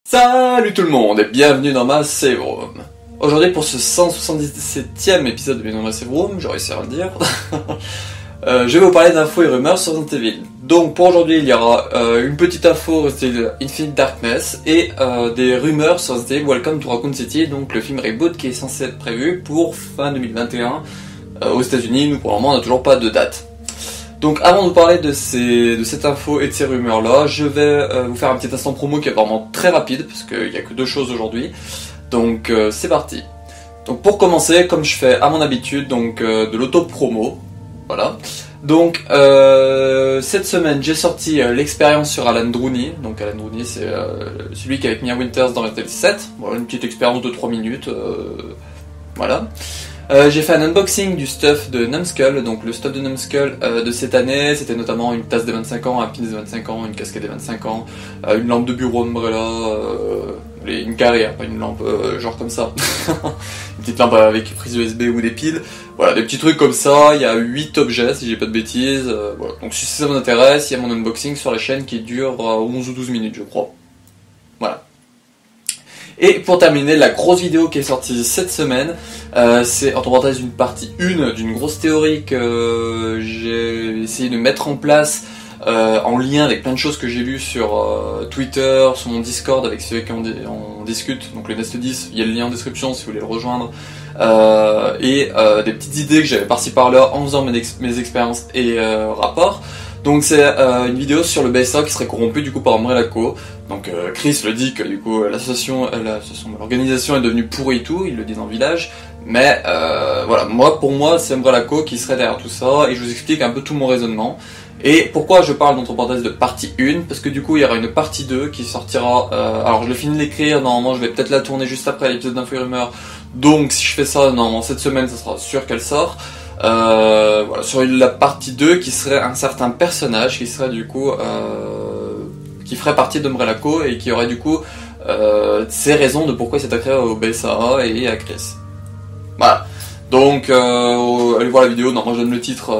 Salut tout le monde et bienvenue dans ma save room. Aujourd'hui pour ce 177e épisode de bienvenue dans ma save room, j'ai réussi à le dire, je vais vous parler d'infos et rumeurs sur Resident Evil. Donc pour aujourd'hui il y aura une petite info Resident Evil Infinite Darkness et des rumeurs sur Resident Evil Welcome to Raccoon City, donc le film reboot qui est censé être prévu pour fin 2021 aux États-Unis. Nous pour le moment on n'a toujours pas de date. Donc avant de vous parler de cette info et de ces rumeurs là, je vais vous faire un petit instant promo qui est vraiment très rapide parce qu'il n'y a que deux choses aujourd'hui. Donc c'est parti. Donc pour commencer, comme je fais à mon habitude, donc de l'auto-promo, voilà. Donc cette semaine j'ai sorti l'expérience sur Alan Drewny. Donc Alan Drewny c'est celui qui est avec Mia Winters dans Resident Evil 7. Voilà, une petite expérience de 3 minutes, voilà. J'ai fait un unboxing du stuff de Numskull, donc le stuff de Numskull de cette année, c'était notamment une tasse des 25 ans, un pin des 25 ans, une casquette des 25 ans, une lampe de bureau Umbrella, une carrière, pas une lampe genre comme ça, une petite lampe avec prise USB ou des piles, voilà, des petits trucs comme ça. Il y a 8 objets si j'ai pas de bêtises, voilà. Donc si ça vous intéresse, il y a mon unboxing sur la chaîne qui dure 11 ou 12 minutes je crois, voilà. Et pour terminer, la grosse vidéo qui est sortie cette semaine, c'est entre parenthèses une partie 1 d'une grosse théorie que j'ai essayé de mettre en place en lien avec plein de choses que j'ai lues sur Twitter, sur mon Discord avec ceux qui on discute, donc le Nest 10, il y a le lien en description si vous voulez le rejoindre, et des petites idées que j'avais par-ci par-là en faisant mes expériences et rapports. Donc c'est une vidéo sur le BSA qui serait corrompu du coup par Umbrella Co. Donc Chris le dit que du coup l'organisation est devenue pourrie et tout, il le dit dans le village. Mais voilà, pour moi c'est Umbrella Co qui serait derrière tout ça, et je vous explique un peu tout mon raisonnement. Et pourquoi je parle entre parenthèses de partie 1, parce que du coup il y aura une partie 2 qui sortira, alors je l'ai fini de l'écrire, normalement je vais peut-être la tourner juste après l'épisode d'Info et Rumeurs. Donc si je fais ça, normalement cette semaine ça sera sûr qu'elle sort. Voilà, sur la partie 2 qui serait un certain personnage qui serait du coup qui ferait partie d'Umbrella Co et qui aurait du coup ses raisons de pourquoi il s'est attaqué au BSAA et à Chris. Voilà. Donc allez voir la vidéo, non moi je donne le titre,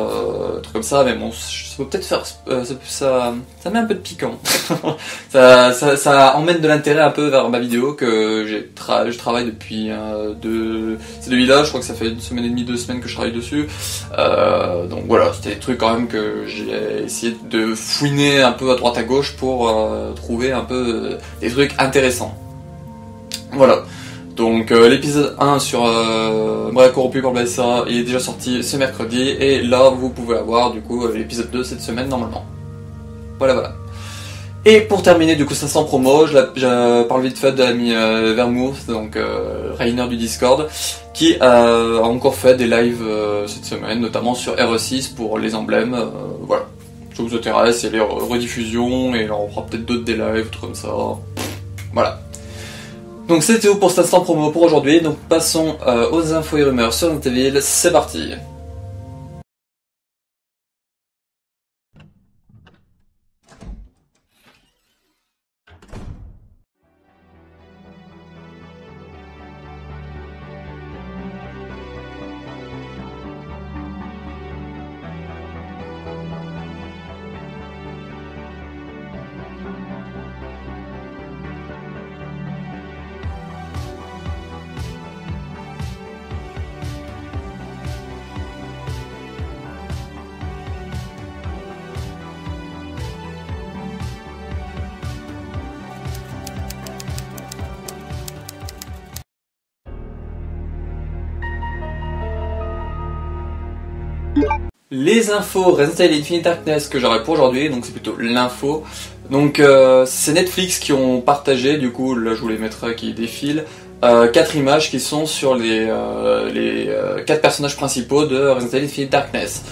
truc comme ça, mais bon ça peut peut-être faire ça met un peu de piquant. ça emmène de l'intérêt un peu vers ma vidéo que je travaille depuis c'est le village, je crois que ça fait 1 semaine et demie, 2 semaines que je travaille dessus. Donc voilà, c'était des trucs quand même que j'ai essayé de fouiner un peu à droite à gauche pour trouver un peu des trucs intéressants. Voilà. Donc l'épisode 1 sur Umbrella corrompu par le BSA est déjà sorti ce mercredi, et là vous pouvez avoir du coup l'épisode 2 cette semaine normalement. Voilà. Et pour terminer du coup ça sans promo, je parle vite fait de l'ami Vermouth, donc Rainer du Discord, qui a encore fait des lives cette semaine, notamment sur RE6 pour les emblèmes, voilà. Si ça vous intéresse, il y a les rediffusions, et là on fera peut-être d'autres des lives, tout comme ça, voilà. Donc c'est tout pour cet instant promo pour aujourd'hui, donc passons aux infos et rumeurs sur Resident Evil, c'est parti. Les infos Resident Evil Infinite Darkness que j'aurai pour aujourd'hui, donc c'est plutôt l'info. Donc c'est Netflix qui ont partagé, du coup là je vous les mettrai qui défilent, 4 images qui sont sur les 4 personnages principaux de Resident Evil Infinite Darkness.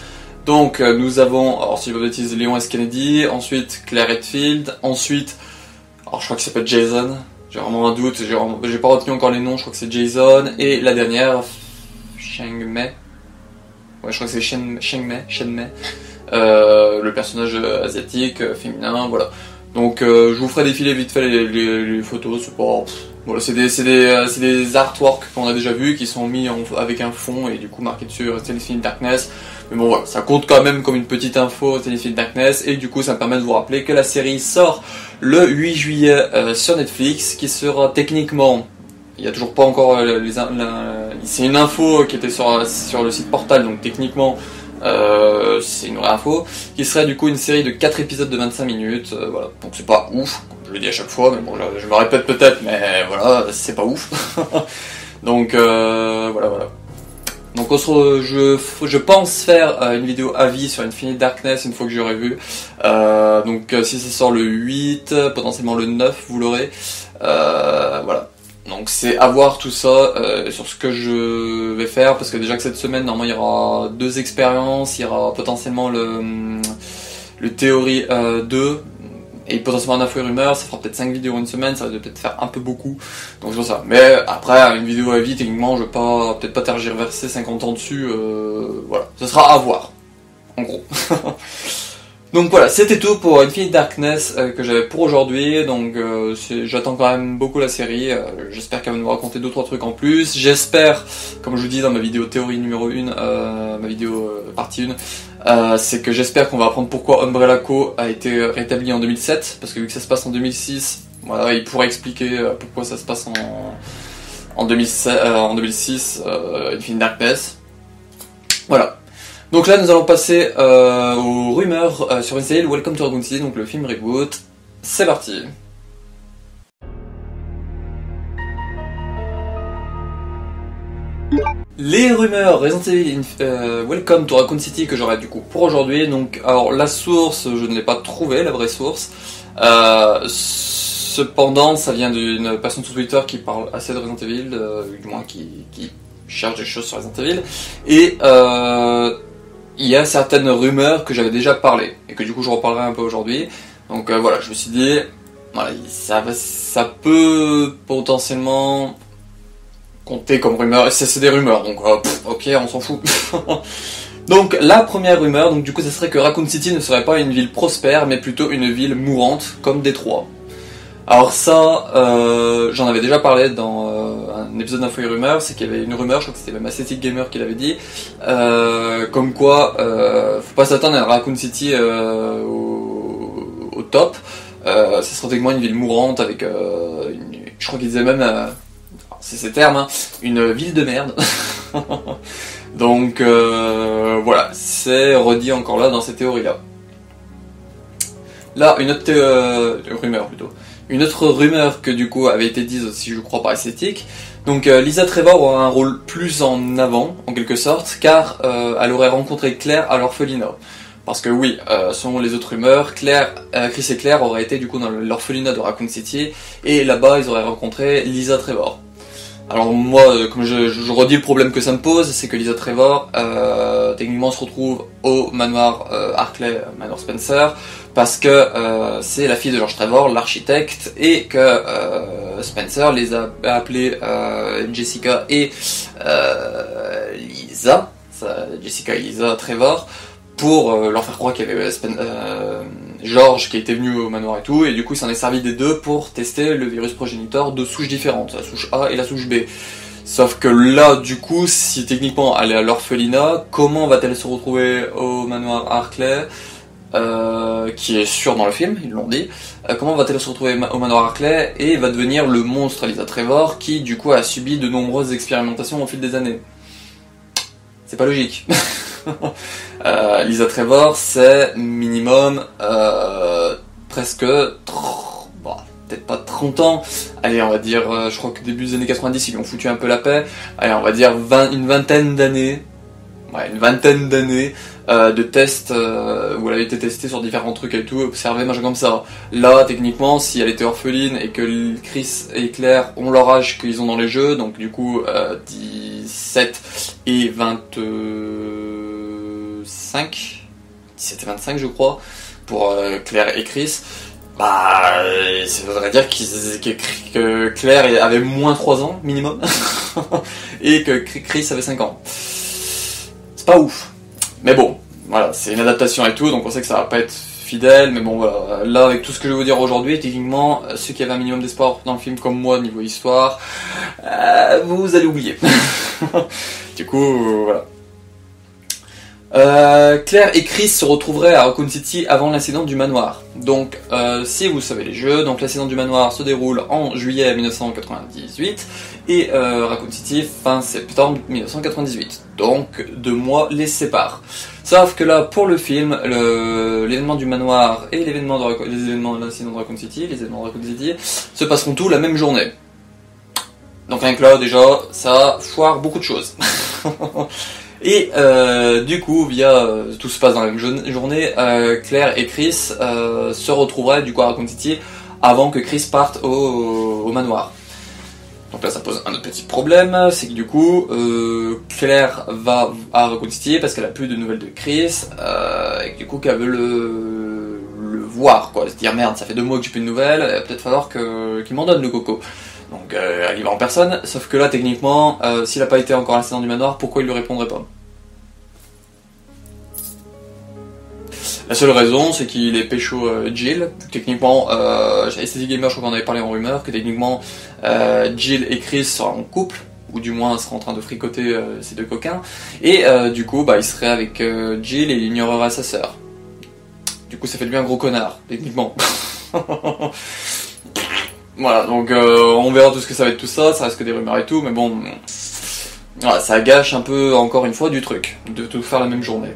Donc nous avons, alors si je ne dis pas de bêtises, Leon S. Kennedy, ensuite Claire Redfield, ensuite, alors je crois que ça peut être Jason, j'ai vraiment un doute, j'ai pas retenu encore les noms, je crois que c'est Jason, et la dernière, Cheng Mei. Ouais, je crois que c'est Shen Mei, le personnage asiatique, féminin, voilà. Donc je vous ferai défiler vite fait les photos, c'est pas... Voilà, c'est des artworks qu'on a déjà vus, qui sont mis avec un fond et du coup marqué dessus Resident Evil Darkness. Mais bon voilà, ça compte quand même comme une petite info Resident Evil Darkness, et du coup ça me permet de vous rappeler que la série sort le 8 juillet sur Netflix, qui sera techniquement, il n'y a toujours pas encore c'est une info qui était sur le site Portal, donc techniquement c'est une vraie info, qui serait du coup une série de 4 épisodes de 25 minutes, voilà, donc c'est pas ouf, comme je le dis à chaque fois, mais bon, je me répète peut-être, mais voilà, c'est pas ouf. Donc voilà. Donc je pense faire une vidéo avis sur Infinite Darkness une fois que j'aurai vu. Donc si ça sort le 8, potentiellement le 9, vous l'aurez. Voilà. Donc c'est à voir tout ça sur ce que je vais faire, parce que déjà que cette semaine, normalement il y aura 2 expériences, il y aura potentiellement le théorie 2, et potentiellement un info et rumeur, ça fera peut-être 5 vidéos en une semaine, ça va peut-être faire un peu beaucoup, donc c'est pour ça. Mais après, une vidéo à vie, techniquement, je vais peut-être pas tergiverser 50 ans dessus, voilà, ce sera à voir, en gros. Donc voilà, c'était tout pour Infinite Darkness que j'avais pour aujourd'hui, donc j'attends quand même beaucoup la série, j'espère qu'elle va nous raconter 2-3 trucs en plus, j'espère, comme je vous dis dans ma vidéo théorie numéro 1, ma vidéo partie 1, c'est que j'espère qu'on va apprendre pourquoi Umbrella Co a été rétabli en 2007, parce que vu que ça se passe en 2006, voilà, il pourrait expliquer pourquoi ça se passe en 2006, Infinite Darkness. Voilà. Donc là, nous allons passer aux rumeurs sur une série Welcome to Raccoon City, donc le film reboot. C'est parti. Les rumeurs Resident Evil Welcome to Raccoon City que j'aurai du coup pour aujourd'hui. Donc, alors la source, je ne l'ai pas trouvée, la vraie source. Cependant, ça vient d'une personne sur Twitter qui parle assez de Resident Evil, du moins qui cherche des choses sur Resident Evil. Et il y a certaines rumeurs que j'avais déjà parlé et que du coup je reparlerai un peu aujourd'hui. Donc voilà, je me suis dit, voilà, ça peut potentiellement compter comme rumeur. C'est des rumeurs, donc ok, on s'en fout. Donc la première rumeur, donc du coup, ça serait que Raccoon City ne serait pas une ville prospère, mais plutôt une ville mourante comme Détroit. Alors ça, j'en avais déjà parlé dans un épisode d'Info et Rumeurs, c'est qu'il y avait une rumeur, je crois que c'était même Aesthetic Gamer qui l'avait dit, comme quoi, faut pas s'attendre à Raccoon City au top, ça serait techniquement une ville mourante avec, je crois qu'il disait même, c'est ces termes, hein, une ville de merde. Donc voilà, c'est redit encore là dans ces théories-là. Là, une autre rumeur plutôt. Une autre rumeur que du coup avait été dite aussi, je crois, par Esthétique. Donc Lisa Trevor aura un rôle plus en avant, en quelque sorte, car elle aurait rencontré Claire à l'orphelinat. Parce que oui, selon les autres rumeurs, Chris et Claire auraient été du coup dans l'orphelinat de Raccoon City, et là-bas ils auraient rencontré Lisa Trevor. Alors moi, comme je redis le problème que ça me pose, c'est que Lisa Trevor, techniquement se retrouve au manoir Hartley, manoir Spencer, parce que c'est la fille de George Trevor, l'architecte, et que Spencer les a appelés Jessica et Lisa, Jessica et Lisa Trevor, pour leur faire croire qu'il y avait George qui était venu au manoir et tout, et du coup il s'en est servi des deux pour tester le virus progénitor de souches différentes, la souche A et la souche B. Sauf que là, du coup, si techniquement elle est à l'orphelinat, comment va-t-elle se retrouver au manoir Hartley, qui est sûr dans le film, ils l'ont dit, comment va-t-elle se retrouver au manoir Hartley et va devenir le monstre Lisa Trevor qui du coup a subi de nombreuses expérimentations au fil des années. C'est pas logique. Lisa Trevor, c'est minimum presque peut-être pas 30 ans, allez on va dire, je crois que début des années 90 ils lui ont foutu un peu la paix, allez on va dire une vingtaine d'années, ouais, une vingtaine d'années de tests où elle a été testée sur différents trucs et tout, observée, machin comme ça. Là techniquement si elle était orpheline et que Chris et Claire ont leur âge qu'ils ont dans les jeux, donc du coup 17 et 25, 17 et 25 je crois, pour Claire et Chris, bah ça voudrait dire que Claire avait moins 3 ans minimum et que Chris avait 5 ans. C'est pas ouf. Mais bon, voilà, c'est une adaptation et tout, donc on sait que ça va pas être fidèle, mais bon voilà, là avec tout ce que je vais vous dire aujourd'hui, techniquement, ceux qui avaient un minimum d'espoir dans le film comme moi niveau histoire, vous allez oublier. Du coup, voilà. Claire et Chris se retrouveraient à Raccoon City avant l'incident du manoir. Donc, si vous savez les jeux, donc l'incident du manoir se déroule en juillet 1998 et Raccoon City fin septembre 1998. Donc, 2 mois les séparent. Sauf que là, pour le film, l'événement du manoir et les événements de l'incident de Raccoon City, les événements de Raccoon City, se passeront tous la même journée. Donc rien que là, déjà, ça foire beaucoup de choses. Et du coup, tout se passe dans la même journée, Claire et Chris se retrouveraient du coup à Raccoon City avant que Chris parte au manoir. Donc là, ça pose un autre petit problème, c'est que du coup, Claire va à Raccoon City parce qu'elle a plus de nouvelles de Chris, et que, du coup qu'elle veut le voir, quoi, se dire merde, ça fait 2 mois que j'ai plus de nouvelles, il va peut-être falloir qu'il m'en donne le coco. Donc elle y va en personne, sauf que là, techniquement, s'il n'a pas été encore à l'incident du manoir, pourquoi il lui répondrait pas? La seule raison, c'est qu'il est pécho Jill. Techniquement, STD Gamer, je crois qu'on avait parlé en rumeur, que techniquement, Jill et Chris seraient en couple, ou du moins seraient en train de fricoter ces 2 coquins. Et du coup, il serait avec Jill et il ignorerait sa sœur. Du coup, ça fait de lui un gros connard, techniquement. Voilà, donc on verra tout ce que ça va être tout ça, ça reste que des rumeurs et tout, mais bon, voilà, ça gâche un peu, encore une fois, du truc, de tout faire la même journée.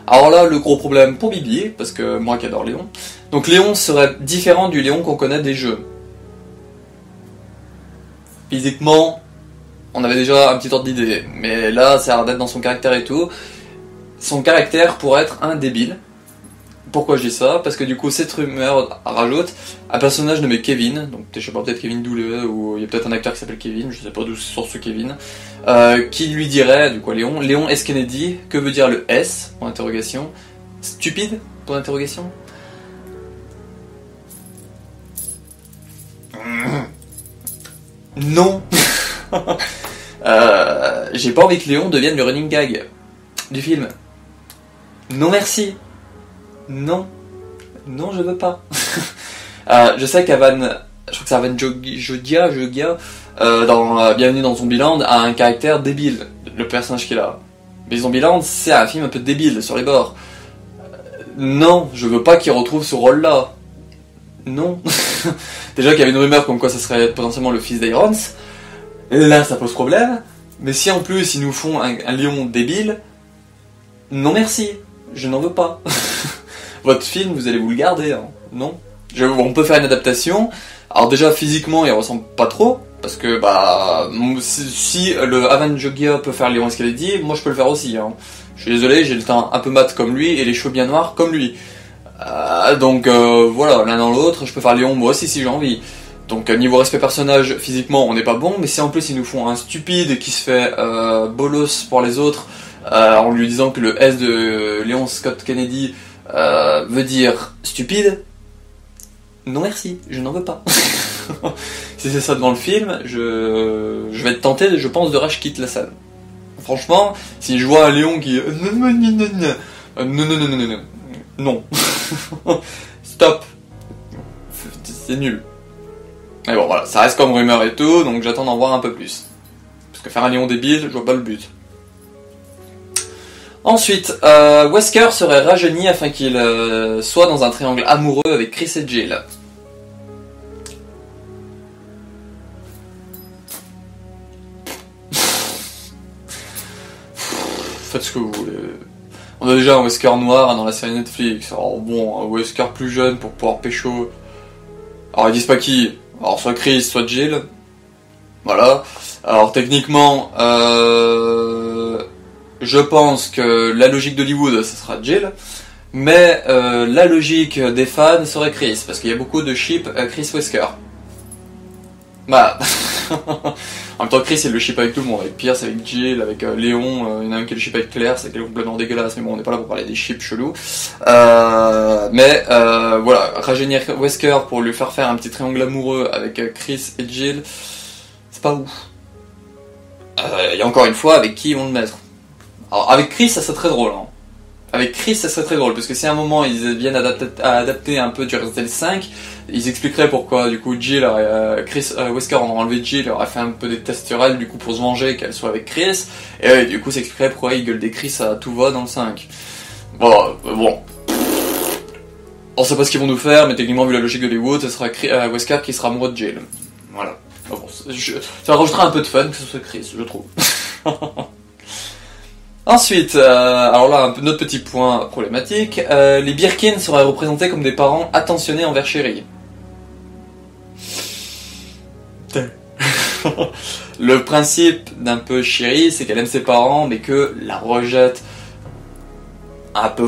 Alors là, le gros problème pour Bibi, parce que moi qui adore Léon, donc Léon serait différent du Léon qu'on connaît des jeux. Physiquement, on avait déjà un petit ordre d'idée, mais là, ça a l'air d'être dans son caractère et tout. Son caractère pourrait être un débile. Pourquoi je dis ça? Parce que du coup, cette rumeur rajoute un personnage nommé Kevin, donc je sais pas, peut-être Kevin Dooley, ou il y a peut-être un acteur qui s'appelle Kevin, je sais pas d'où sort ce Kevin, qui lui dirait, du coup, à Léon, Léon S. Kennedy, que veut dire le S, pour interrogation, stupide, pour interrogation. Non. J'ai pas envie que Léon devienne le running gag du film. Non merci. Non, non, je veux pas. Je sais qu'Avan, je crois que c'est Avan Jogia, dans Bienvenue dans Zombieland, a un caractère débile, le personnage qu'il a. Mais Zombieland, c'est un film un peu débile, sur les bords. Non, je veux pas qu'il retrouve ce rôle-là. Non. Déjà qu'il y avait une rumeur comme quoi ça serait potentiellement le fils d'Irons. Là, ça pose problème. Mais si en plus ils nous font un lion débile, non merci, je n'en veux pas. Votre film, vous allez vous le garder, hein. Non. On peut faire une adaptation. Alors déjà, physiquement, il ressemble pas trop. Parce que, si le Avan Jogia peut faire Léon Kennedy, moi je peux le faire aussi, hein. Je suis désolé, j'ai le teint un peu mat comme lui et les cheveux bien noirs comme lui. Donc voilà, l'un dans l'autre, je peux faire Léon moi aussi si j'ai envie. Donc niveau respect personnage, physiquement, on n'est pas bon. Mais si en plus ils nous font un stupide qui se fait bolos pour les autres, en lui disant que le S de Léon Scott Kennedy veut dire stupide, non merci, je n'en veux pas. Si c'est ça devant le film, je vais être tenté, je pense, de rage quitte la salle. Franchement, si je vois un Léon qui non, stop, c'est nul. Mais bon voilà, ça reste comme rumeur et tout, donc j'attends d'en voir un peu plus. Parce que faire un Léon débile, je vois pas le but. Ensuite, Wesker serait rajeuni afin qu'il soit dans un triangle amoureux avec Chris et Jill. Faites ce que vous voulez. On a déjà un Wesker noir dans la série Netflix. Alors bon, un Wesker plus jeune pour pouvoir pécho. Alors ils disent pas qui. Alors soit Chris, soit Jill. Voilà. Alors techniquement, je pense que la logique d'Hollywood, ce sera Jill. Mais la logique des fans serait Chris. Parce qu'il y a beaucoup de ship Chris Wesker. Bah... En même temps, Chris, il le ship avec tout le monde, avec Pierce, avec Jill, avec Léon, il y en a un qui le ship avec Claire, c'est complètement dégueulasse, mais bon, on n'est pas là pour parler des ships chelous. Voilà, rajeunir Wesker pour lui faire un petit triangle amoureux avec Chris et Jill, c'est pas ouf. Et encore une fois, avec qui ils vont le mettre? Alors, avec Chris, ça serait très drôle, hein. Avec Chris, ça serait très drôle, parce que si à un moment ils viennent à adapter un peu du Resident Evil 5, ils expliqueraient pourquoi du coup Jill Chris Wesker en aurait enlevé Jill, aurait fait un peu des tests sur elle du coup pour se venger qu'elle soit avec Chris, et du coup ça expliquerait pourquoi il gueule des Chris à tout va dans le 5. Voilà, bon. On sait pas ce qu'ils vont nous faire, mais techniquement vu la logique d'Hollywood, ce sera Wesker qui sera amoureux de Jill. Voilà. Bon, ça rajoutera un peu de fun que ce soit Chris, je trouve. Ensuite, alors là, un autre petit point problématique, les Birkin seraient représentés comme des parents attentionnés envers Sherry. Le principe d'un peu Sherry, c'est qu'elle aime ses parents, mais que la rejette un peu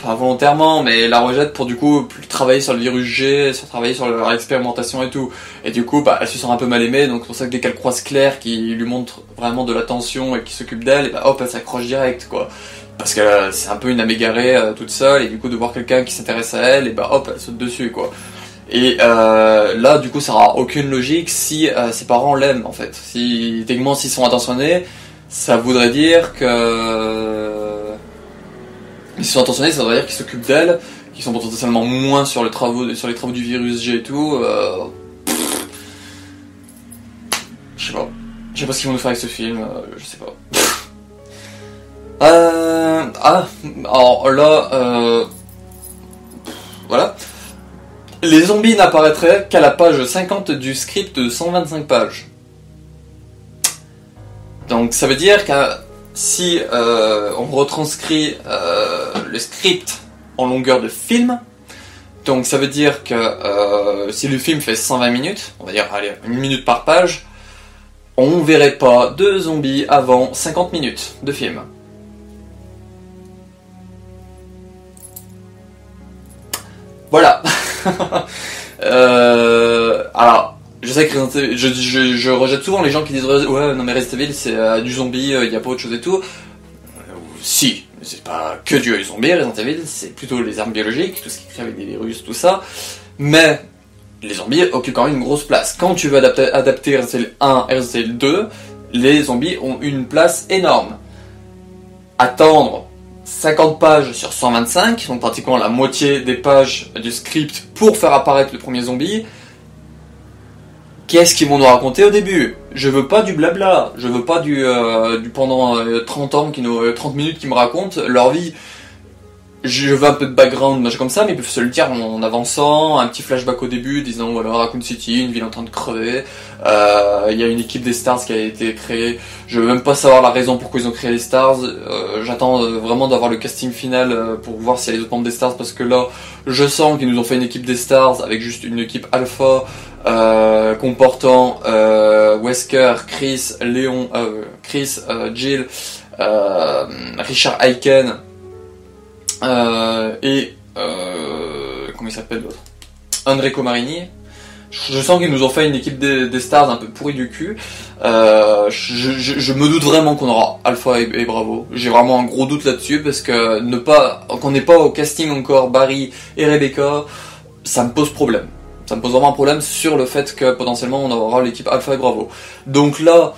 pas volontairement, mais la rejette pour du coup travailler sur le virus G, travailler sur leur expérimentation et tout. Et du coup, elle se sent un peu mal aimée, donc c'est pour ça que dès qu'elle croise Claire, qui lui montre vraiment de l'attention et qui s'occupe d'elle, et hop, elle s'accroche direct, quoi. Parce que c'est un peu une âme égarée toute seule, et du coup de voir quelqu'un qui s'intéresse à elle, et hop, elle saute dessus, quoi. Et là, du coup, ça n'aura aucune logique si ses parents l'aiment, en fait. Si, techniquement, s'ils sont attentionnés, ça voudrait dire que... Ils sont attentionnés, ça veut dire qu'ils s'occupent d'elle, qu'ils sont potentiellement moins sur les travaux du virus G et tout. Je sais pas. Je sais pas ce qu'ils vont nous faire avec ce film, je sais pas. Alors là, voilà. Les zombies n'apparaîtraient qu'à la page 50 du script de 125 pages. Donc ça veut dire que si on retranscrit le script en longueur de film, donc ça veut dire que si le film fait 120 minutes, on va dire allez, 1 minute par page, on verrait pas de zombies avant 50 minutes de film. Voilà. Alors, je sais que je rejette souvent les gens qui disent ouais non mais Resident Evil c'est du zombie, il y a pas autre chose et tout. Si, c'est pas que du zombie Resident Evil, c'est plutôt les armes biologiques, tout ce qui crée avec des virus, tout ça. Mais les zombies occupent quand même une grosse place. Quand tu veux adapter Resident Evil 1 et Resident Evil 2, les zombies ont une place énorme. Attendre 50 pages sur 125, donc pratiquement la moitié des pages du script pour faire apparaître le premier zombie. Qu'est-ce qu'ils vont nous raconter au début? Je veux pas du blabla, je veux pas du pendant 30 minutes qui me racontent leur vie. Je veux un peu de background, machin comme ça, mais ils peuvent se le dire en avançant, un petit flashback au début, disant voilà, Raccoon City, une ville en train de crever, il y a une équipe des Stars qui a été créée, je veux même pas savoir la raison pourquoi ils ont créé les Stars, j'attends vraiment d'avoir le casting final pour voir s'il y a les autres membres des Stars, parce que là, je sens qu'ils nous ont fait une équipe des Stars avec juste une équipe alpha, comportant Wesker, Chris, Léon, Jill, Richard Aiken, et comment il s'appelle l'autre, Enrico Marini. Je sens qu'ils nous ont fait une équipe des Stars un peu pourrie du cul. Je me doute vraiment qu'on aura Alpha et Bravo. J'ai vraiment un gros doute là-dessus parce que qu'on n'ait pas au casting encore Barry et Rebecca, ça me pose problème. Ça me pose vraiment un problème sur le fait que potentiellement on aura l'équipe Alpha et Bravo. Donc là,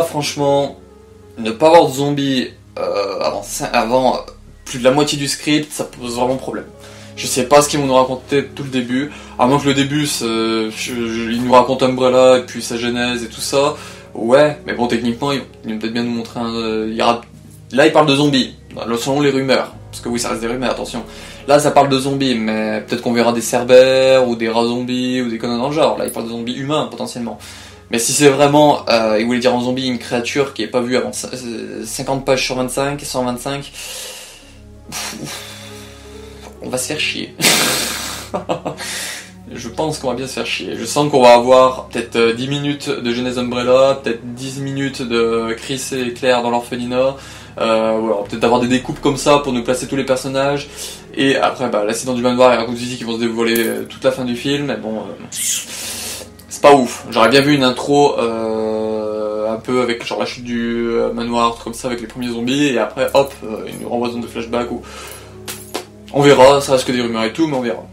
franchement, ne pas avoir de zombies avant plus de la moitié du script, ça pose vraiment problème. Je sais pas ce qu'ils vont nous raconter tout le début, à moins que le début, ils nous racontent Umbrella et puis sa genèse et tout ça. Ouais, mais bon, techniquement, ils vont peut-être bien nous montrer Là, ils parlent de zombies, selon les rumeurs. Parce que oui, ça reste des rumeurs, attention. Là, ça parle de zombies, mais peut-être qu'on verra des cerbères, ou des rats zombies, ou des conneries dans le genre. Là, ils parlent de zombies humains, potentiellement. Mais si c'est vraiment, ils voulaient dire en zombie une créature qui est pas vue avant 50 pages sur 25, 125, on va se faire chier. Je pense qu'on va bien se faire chier. Je sens qu'on va avoir peut-être 10 minutes de Genèse Umbrella, peut-être 10 minutes de Chris et Claire dans l'orphelinat. Voilà, peut-être avoir des découpes comme ça pour nous placer tous les personnages. Et après, l'accident du manoir et Raccoon City qui vont se dévoiler toute la fin du film. Mais bon, c'est pas ouf. J'aurais bien vu une intro un peu avec genre la chute du manoir, comme ça, avec les premiers zombies. Et après, hop, une renvoie de flashback où on verra, ça reste que des rumeurs et tout, mais on verra.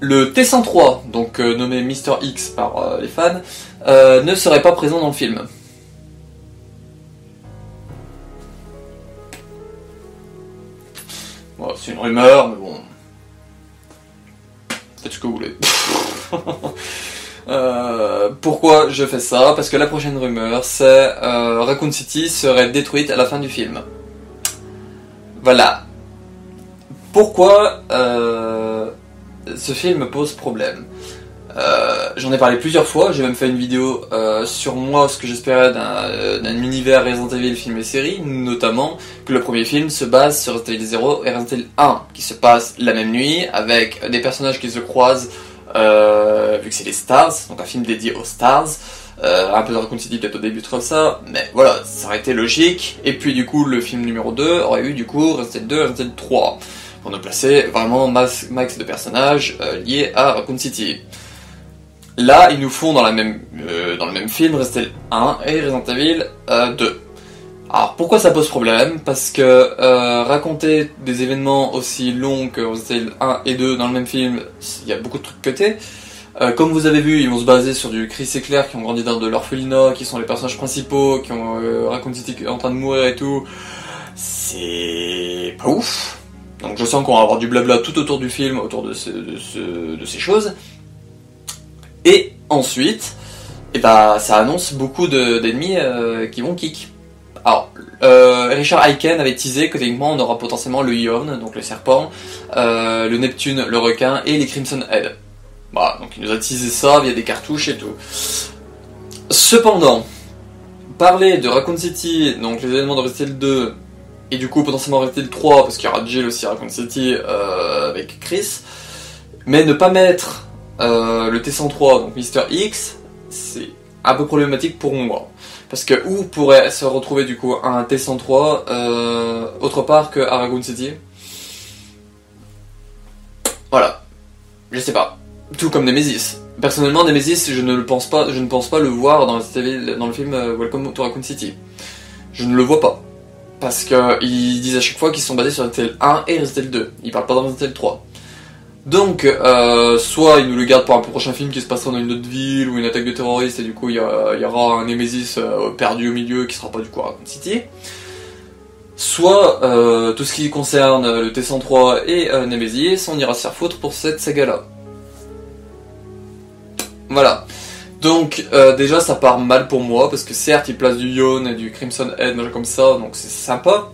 Le T-103, donc nommé Mr. X par les fans, ne serait pas présent dans le film. Ouais, Voilà, c'est une rumeur, mais bon... Faites ce que vous voulez. Pourquoi je fais ça? Parce que la prochaine rumeur, c'est Raccoon City serait détruite à la fin du film. Voilà. Pourquoi ce film me pose problème? J'en ai parlé plusieurs fois, j'ai même fait une vidéo sur moi, ce que j'espérais d'un univers Resident Evil film et série, notamment que le premier film se base sur Resident Evil 0 et Resident Evil 1, qui se passe la même nuit, avec des personnages qui se croisent, vu que c'est les Stars, donc un film dédié aux Stars, un peu de Raccoon City peut-être au début comme ça, mais voilà, ça aurait été logique, et puis du coup le film numéro 2 aurait eu du coup Resident Evil 2 et Resident Evil 3, pour nous placer vraiment max de personnages liés à Raccoon City. Là, ils nous font dans le même film Resident Evil 1 et Resident Evil 2. Alors, pourquoi ça pose problème? Parce que raconter des événements aussi longs que Resident Evil 1 et 2 dans le même film, il y a beaucoup de trucs cutés. Comme vous avez vu, ils vont se baser sur du Chris et Claire qui ont grandi dans de l'orphelinat, qui sont les personnages principaux, qui ont Raccoon City en train de mourir et tout. C'est pas ouf. Donc je sens qu'on va avoir du blabla tout autour du film, autour de ces choses. Et ensuite, ça annonce beaucoup d'ennemis qui vont kick. Alors, Richard Aiken avait teasé que techniquement on aura potentiellement le Yorn, donc le serpent, le Neptune, le requin, et les Crimson Head. Voilà, donc il nous a teasé ça via des cartouches et tout. Cependant, parler de Raccoon City, donc les événements de Resident Evil 2, et du coup potentiellement Resident Evil 3, parce qu'il y aura Jill aussi à Raccoon City avec Chris, mais ne pas mettre le T-103, donc Mister X, c'est un peu problématique pour moi. Parce que où pourrait se retrouver du coup un T-103 autre part que à Raccoon City? Voilà. Je sais pas. Tout comme Nemesis. Personnellement, Nemesis, je ne pense pas le voir dans le film Welcome to Raccoon City. Je ne le vois pas. Parce qu'ils disent à chaque fois qu'ils sont basés sur Resident Evil 1 et Resident Evil 2. Ils parlent pas de Resident Evil 3. Donc, soit ils nous le gardent pour un prochain film qui se passera dans une autre ville ou une attaque de terroristes et du coup il y aura un Nemesis perdu au milieu qui sera pas du coup à Raccoon City. Soit tout ce qui concerne le T-103 et Nemesis, on ira se faire foutre pour cette saga là. Voilà. Donc déjà ça part mal pour moi parce que certes ils placent du Yawn et du Crimson Head machin comme ça, donc c'est sympa.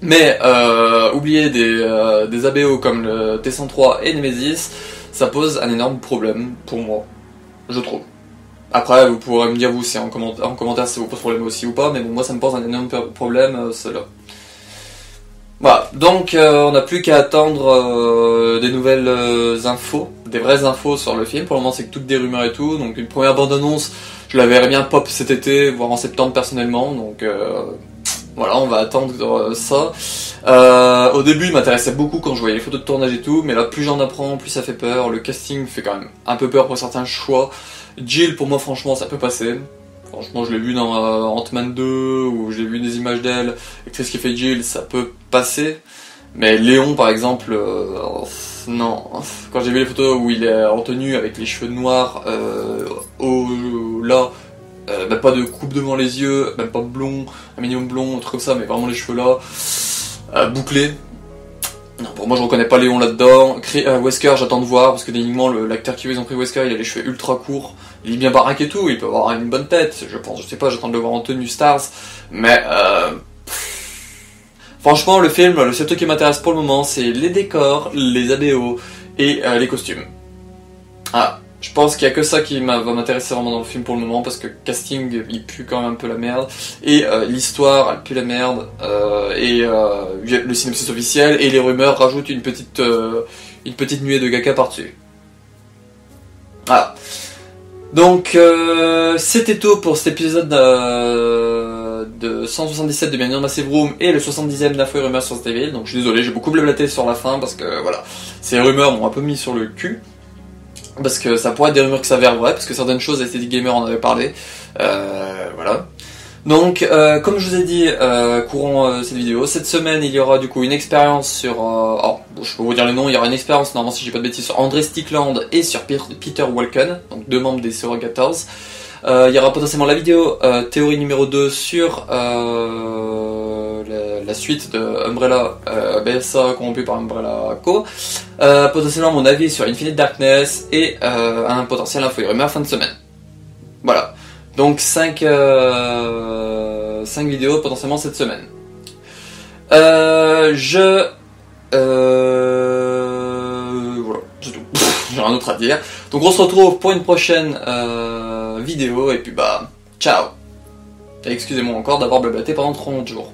Mais oublier des ABO comme le T-103 et Nemesis, ça pose un énorme problème pour moi, je trouve. Après, vous pourrez me dire vous si en commentaire si ça vous pose problème aussi ou pas, mais bon, moi ça me pose un énorme problème, cela. Voilà, donc on n'a plus qu'à attendre des nouvelles infos, des vraies infos sur le film. Pour le moment c'est que toutes des rumeurs et tout, donc une première bande-annonce, je la verrais bien pop cet été, voire en septembre personnellement, donc... Voilà, on va attendre ça. Au début, il m'intéressait beaucoup quand je voyais les photos de tournage et tout, mais là, plus j'en apprends, plus ça fait peur. Le casting fait quand même un peu peur pour certains choix. Jill, pour moi, franchement, ça peut passer. Franchement, je l'ai vu dans Ant-Man 2, où j'ai vu des images d'elle. L'actrice qui fait Jill, ça peut passer. Mais Léon, par exemple, non. Quand j'ai vu les photos où il est en tenue avec les cheveux noirs, là... même pas de coupe devant les yeux, même pas blond, un minimum blond, un truc comme ça, mais vraiment les cheveux là, bouclés. Non, pour moi je reconnais pas Léon là-dedans. Wesker, j'attends de voir, parce que techniquement l'acteur qui ils ont pris Wesker, il a les cheveux ultra courts, il est bien baraque et tout, il peut avoir une bonne tête, je pense, je sais pas, j'attends de le voir en tenue Stars, mais franchement le film, le seul truc qui m'intéresse pour le moment, c'est les décors, les ABO et les costumes. Ah. Je pense qu'il y a que ça qui va m'intéresser vraiment dans le film pour le moment, parce que casting, il pue quand même un peu la merde, et l'histoire, elle pue la merde, et le synopsis officiel, et les rumeurs rajoutent une petite nuée de caca par-dessus. Voilà. Donc, c'était tout pour cet épisode de 177 de Bienvenue dans Massive Room, et le 70e d'Info et Rumeurs sur Resident Evil. Donc je suis désolé, j'ai beaucoup blablaté sur la fin, parce que voilà, ces rumeurs m'ont un peu mis sur le cul. Parce que ça pourrait être des rumeurs qui s'avèrent vraies, parce que certaines choses, Aesthetic Gamer en avait parlé. Voilà. Donc, comme je vous ai dit, courant cette vidéo, cette semaine, il y aura du coup une expérience sur... je peux vous dire le nom, il y aura une expérience, normalement si j'ai pas de bêtises, sur André Stickland et sur Peter Walken, donc deux membres des Surrogators. Il y aura potentiellement la vidéo théorie numéro 2 sur la suite de Umbrella, BSA corrompu par Umbrella Co. Potentiellement mon avis sur Infinite Darkness et un potentiel info et rumeur fin de semaine. Voilà. Donc 5 vidéos potentiellement cette semaine. Voilà, c'est tout. J'ai rien d'autre à dire. Donc on se retrouve pour une prochaine vidéo et puis bah ciao. Et excusez-moi encore d'avoir blablaté pendant 30 jours.